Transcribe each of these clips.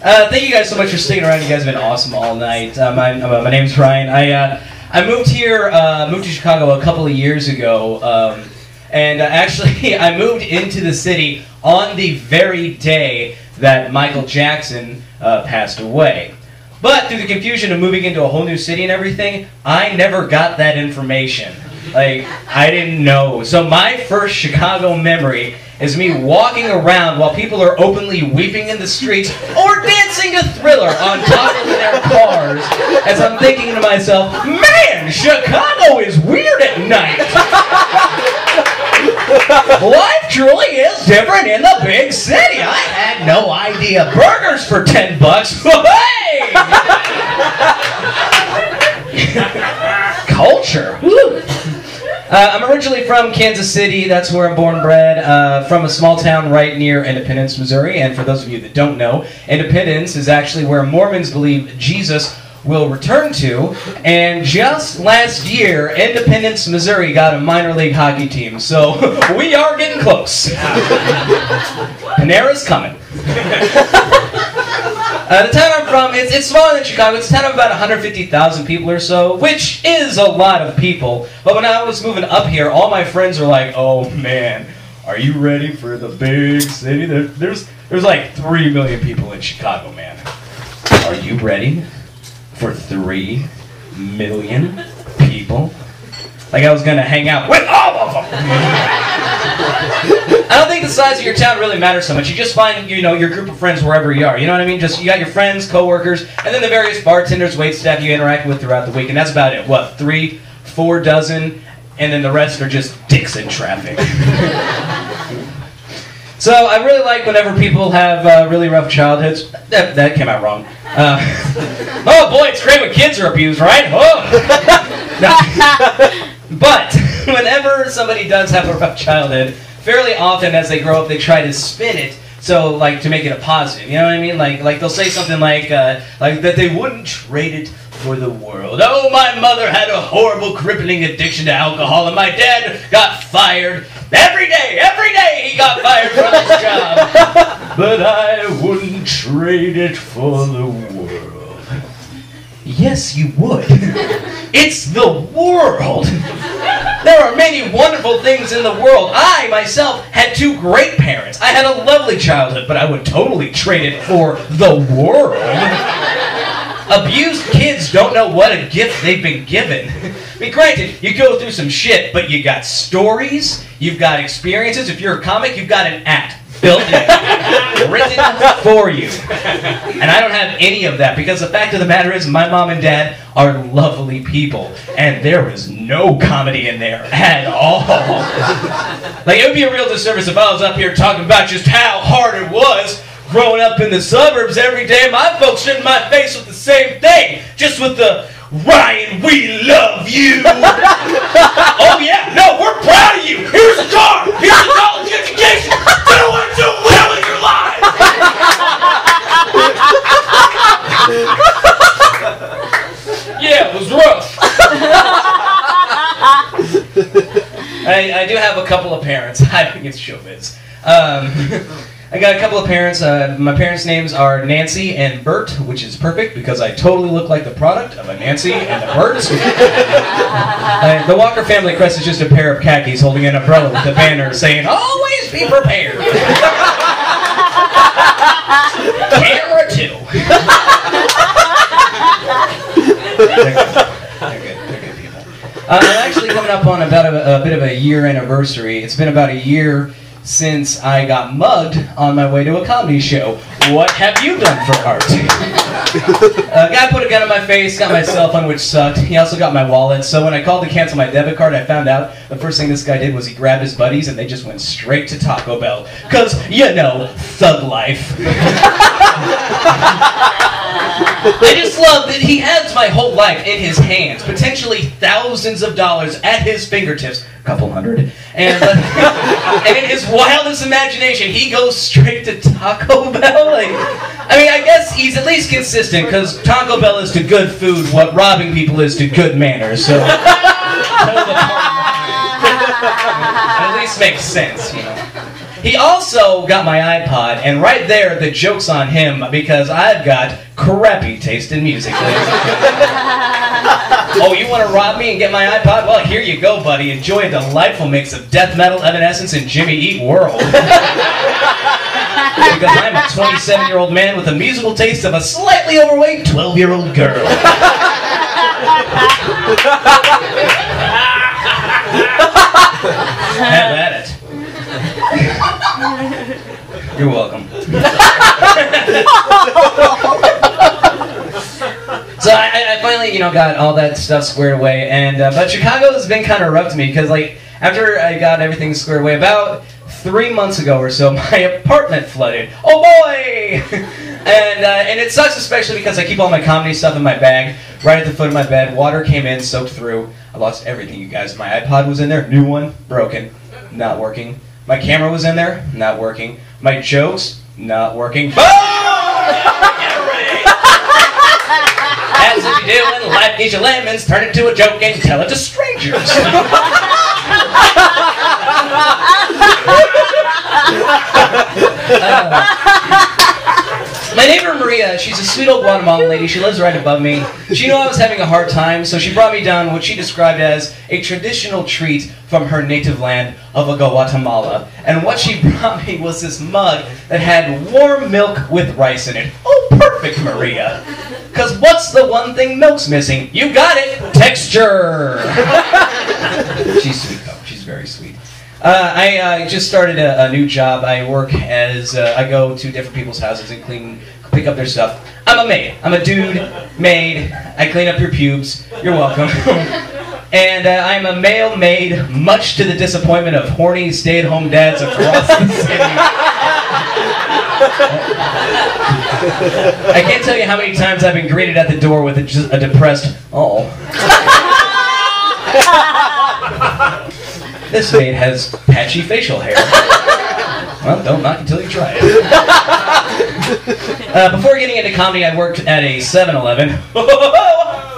Thank you guys so much for sticking around. You guys have been awesome all night. My name's Ryan. I moved here, moved to Chicago a couple of years ago, and actually I moved into the city on the very day that Michael Jackson passed away. But through the confusion of moving into a whole new city and everything, I never got that information. Like, I didn't know. So my first Chicago memory is me walking around while people are openly weeping in the streets or dancing to Thriller on top of their cars as I'm thinking to myself, man, Chicago is weird at night. Life truly is different in the big city. I had no idea. Burgers for $10. Hey! Culture. Woo. I'm originally from Kansas City. That's where I'm born and bred. From a small town right near Independence, Missouri. And for those of you that don't know, Independence is actually where Mormons believe Jesus will return to. And just last year, Independence, Missouri got a minor league hockey team. So we are getting close. Panera's coming. The town I'm from, it's smaller than Chicago. It's a town of about 150,000 people or so, which is a lot of people. But when I was moving up here, all my friends were like, oh man, are you ready for the big city? There's like 3 million people in Chicago, man. Are you ready for 3 million people? Like I was going to hang out with all of them. I don't think the size of your town really matters so much. You just find, your group of friends wherever you are. You know what I mean? Just you got your friends, coworkers, and then the various bartenders, waitstaff you interact with throughout the week, and that's about it. What, 3, 4 dozen, and then the rest are just dicks in traffic. So I really like whenever people have really rough childhoods. That came out wrong. Oh boy, it's great when kids are abused, right? Oh. No. But whenever somebody does have a rough childhood, fairly often as they grow up, they try to spin it so, like, to make it a positive. You know what I mean? Like they'll say something like that they wouldn't trade it for the world. Oh, my mother had a horrible, crippling addiction to alcohol, and my dad got fired. Every day he got fired from his job. But I wouldn't trade it for the world. Yes, you would. It's the world. There are many wonderful things in the world. I, myself, had 2 great parents. I had a lovely childhood, but I would totally trade it for the world. Abused kids don't know what a gift they've been given. I mean, granted, you go through some shit, but you got stories, you've got experiences. If you're a comic, you've got an act built in, written for you. And I don't have any of that, because the fact of the matter is my mom and dad are lovely people, and there is no comedy in there at all. Like, it would be a real disservice if I was up here talking about just how hard it was growing up in the suburbs every day. My folks shouldn't my face with the same thing, just with the Ryan, we love you. Oh yeah, no, we're proud of you. Here's a car, here's a college education. Doing too well in your life. Yeah, it was rough. I do have a couple of parents. I think it's showbiz. I got a couple of parents. My parents' names are Nancy and Bert, which is perfect because I totally look like the product of a Nancy and a Bert. The Walker family crest is just a pair of khakis holding an umbrella with a banner saying, "Always be prepared." Camera 2. They're good people. I'm actually coming up on about a bit of a year anniversary. It's been about a year since I got mugged on my way to a comedy show. What have you done for art? A guy put a gun in my face, got my cell phone, which sucked. He also got my wallet, so when I called to cancel my debit card, I found out the first thing this guy did was he grabbed his buddies and they just went straight to Taco Bell. 'Cause, thug life. I just love that he has my whole life in his hands, potentially thousands of dollars at his fingertips, a couple hundred, and in his wildest imagination, he goes straight to Taco Bell. I guess he's at least consistent, because Taco Bell is to good food what robbing people is to good manners, so at least makes sense, He also got my iPod, and right there, the joke's on him, because I've got crappy taste in music. Oh, you want to rob me and get my iPod? Well, here you go, buddy. Enjoy a delightful mix of death metal, Evanescence, and Jimmy Eat World. Because I'm a 27-year-old man with a musical taste of a slightly overweight 12-year-old girl. Have at it. You're welcome. So I finally, got all that stuff squared away, and but Chicago has been kind of rough to me because, like, after I got everything squared away, about 3 months ago or so, my apartment flooded. Oh boy! And it sucks, especially because I keep all my comedy stuff in my bag right at the foot of my bed. Water came in, soaked through. I lost everything, you guys. My iPod was in there, new one, broken, not working. My camera was in there, not working. My jokes, not working. Boom! As you do when life gives you lemons, turn it to a joke and tell it to strangers. My neighbor Maria, she's a sweet old Guatemalan lady. She lives right above me. She knew I was having a hard time, so she brought me down what she described as a traditional treat from her native land of Guatemala. And what she brought me was this mug that had warm milk with rice in it. Oh, perfect, Maria. Because what's the one thing milk's missing? You got it! Texture! She's sweet, though. She's very sweet. I just started a new job. I work as, I go to different people's houses and pick up their stuff. I'm a maid. I'm a dude maid. I clean up your pubes. You're welcome. And I'm a male maid, much to the disappointment of horny stay-at-home dads across the city. I can't tell you how many times I've been greeted at the door with a depressed, oh. This maid has patchy facial hair. Well, don't knock until you try it. Before getting into comedy, I worked at a 7-Eleven.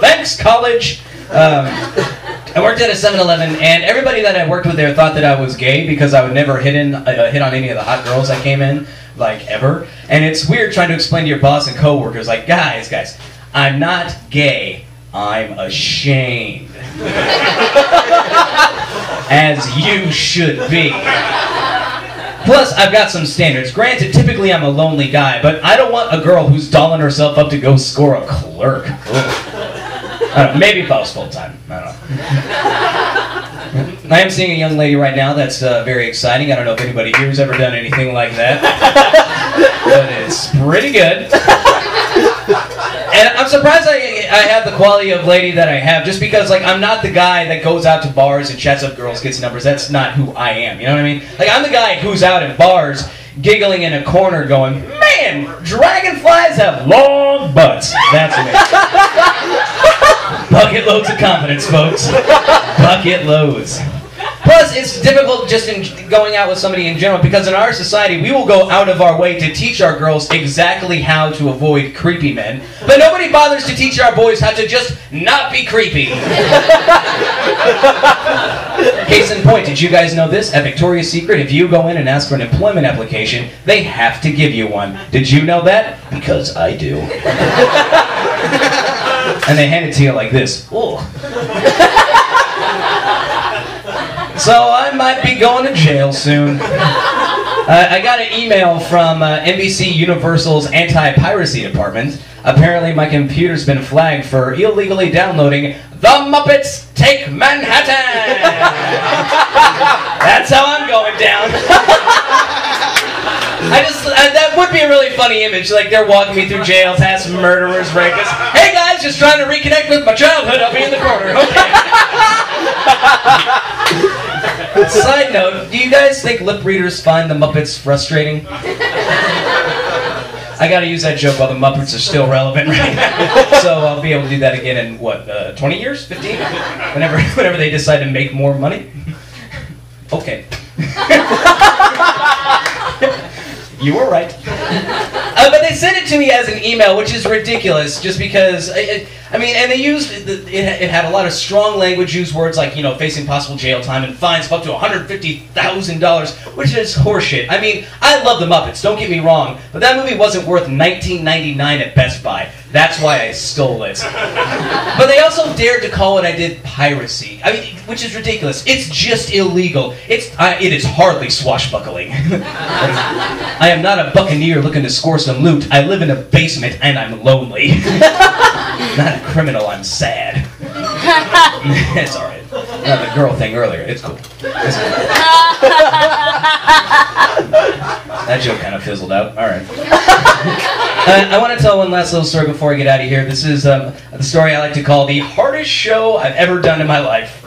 Thanks, college. I worked at a 7-Eleven, and everybody that I worked with there thought that I was gay because I would never hit on any of the hot girls that came in, like, ever. And it's weird trying to explain to your boss and coworkers, like, guys, I'm not gay. I'm ashamed. As you should be. Plus, I've got some standards. Granted, typically I'm a lonely guy, but I don't want a girl who's dolling herself up to go score a clerk. I don't know, maybe if I was full-time. I don't know. I am seeing a young lady right now that's very exciting. I don't know if anybody here has ever done anything like that. But it's pretty good. And I'm surprised I have the quality of lady that I have, just because, like, I'm not the guy that goes out to bars and chats up girls, gets numbers. That's not who I am, you know what I mean? Like, I'm the guy who's out at bars, giggling in a corner going, man, dragonflies have long butts. That's me. Bucket loads of confidence, folks. Bucket loads. Plus, it's difficult just in going out with somebody in general, because in our society, we will go out of our way to teach our girls exactly how to avoid creepy men, but nobody bothers to teach our boys how to just not be creepy. Case in point, did you guys know this? At Victoria's Secret, if you go in and ask for an employment application, they have to give you one. Did you know that? Because I do. And they hand it to you like this. Ooh. So I might be going to jail soon. I got an email from NBC Universal's anti-piracy department. Apparently my computer's been flagged for illegally downloading The Muppets Take Manhattan! That's how I'm going down. That would be a really funny image. Like, they're walking me through jails, past murderers, rapists. Hey guys, just trying to reconnect with my childhood. I'll be in the corner. Okay. Side note, do you guys think lip readers find the Muppets frustrating? I gotta use that joke while the Muppets are still relevant right now. So I'll be able to do that again in, what, 20 years? 15? Whenever they decide to make more money? Okay. You were right. But they sent it to me as an email, which is ridiculous, just because I mean, and they used, it had a lot of strong language, used words like, you know, facing possible jail time and fines of up to $150,000, which is horseshit. I mean, I love the Muppets, don't get me wrong, but that movie wasn't worth $19.99 at Best Buy. That's why I stole it. But they also dared to call what I did piracy. I mean, which is ridiculous. It's just illegal. It is hardly swashbuckling. I am not a buccaneer looking to score some loot. I live in a basement and I'm lonely. Not a criminal, I'm sad. It's alright. The girl thing earlier, it's cool. That joke kind of fizzled out. Alright. I want to tell one last little story before I get out of here. This is the story I like to call the hardest show I've ever done in my life.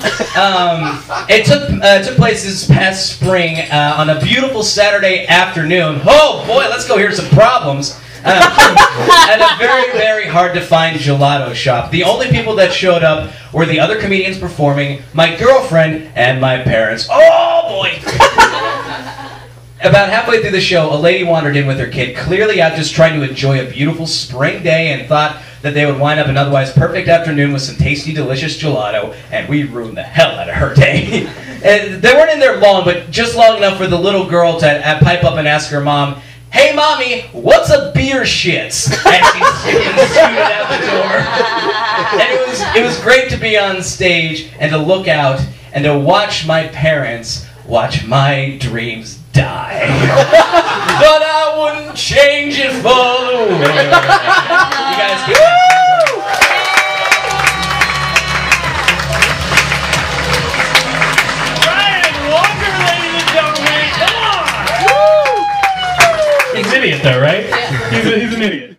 It took place this past spring on a beautiful Saturday afternoon. Oh boy, let's go hear some problems. At a very, very hard to find gelato shop. The only people that showed up were the other comedians performing, my girlfriend, and my parents. Oh boy! About halfway through the show, a lady wandered in with her kid, clearly out just trying to enjoy a beautiful spring day, and thought that they would wind up an otherwise perfect afternoon with some tasty, delicious gelato, and we ruined the hell out of her day. And they weren't in there long, but just long enough for the little girl to pipe up and ask her mom, "Hey, Mommy, what's a beer shits?" As she scooted out the door. And it was great to be on stage and to look out and to watch my parents watch my dreams die. But I wouldn't change it for the world. You guys keep Brian Walker, ladies and gentlemen, come on! He's an idiot though, right? Yeah. He's an idiot.